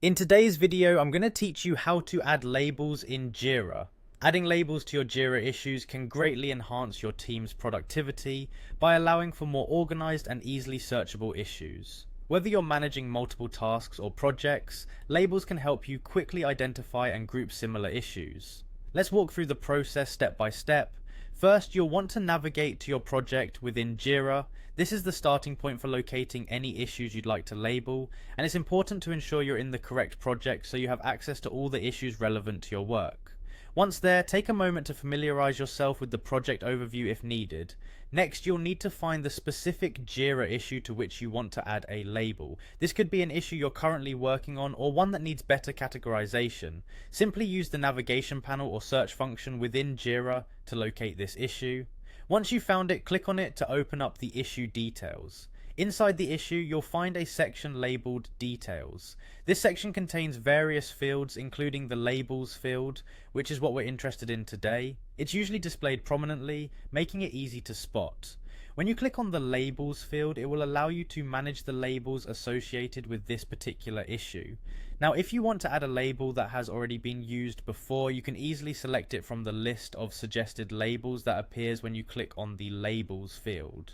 In today's video, I'm going to teach you how to add labels in Jira. Adding labels to your Jira issues can greatly enhance your team's productivity by allowing for more organized and easily searchable issues. Whether you're managing multiple tasks or projects, labels can help you quickly identify and group similar issues. Let's walk through the process step by step. First, you'll want to navigate to your project within Jira. This is the starting point for locating any issues you'd like to label, and it's important to ensure you're in the correct project so you have access to all the issues relevant to your work. Once there, take a moment to familiarize yourself with the project overview if needed. Next, you'll need to find the specific Jira issue to which you want to add a label. This could be an issue you're currently working on or one that needs better categorization. Simply use the navigation panel or search function within Jira to locate this issue. Once you've found it, click on it to open up the issue details. Inside the issue, you'll find a section labeled Details. This section contains various fields, including the Labels field, which is what we're interested in today. It's usually displayed prominently, making it easy to spot. When you click on the Labels field, it will allow you to manage the labels associated with this particular issue. Now, if you want to add a label that has already been used before, you can easily select it from the list of suggested labels that appears when you click on the Labels field.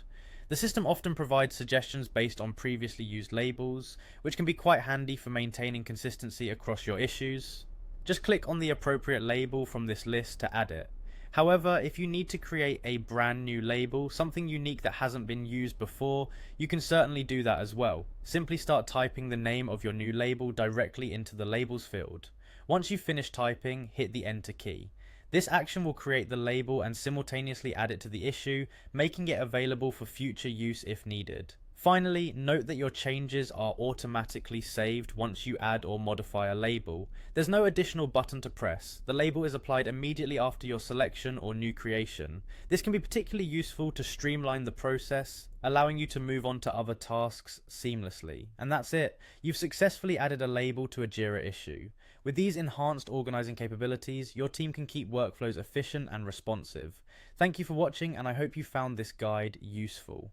The system often provides suggestions based on previously used labels, which can be quite handy for maintaining consistency across your issues. Just click on the appropriate label from this list to add it. However, if you need to create a brand new label, something unique that hasn't been used before, you can certainly do that as well. Simply start typing the name of your new label directly into the Labels field. Once you've finished typing, hit the Enter key. This action will create the label and simultaneously add it to the issue, making it available for future use if needed. Finally, note that your changes are automatically saved once you add or modify a label. There's no additional button to press. The label is applied immediately after your selection or new creation. This can be particularly useful to streamline the process, allowing you to move on to other tasks seamlessly. And that's it. You've successfully added a label to a Jira issue. With these enhanced organizing capabilities, your team can keep workflows efficient and responsive. Thank you for watching, and I hope you found this guide useful.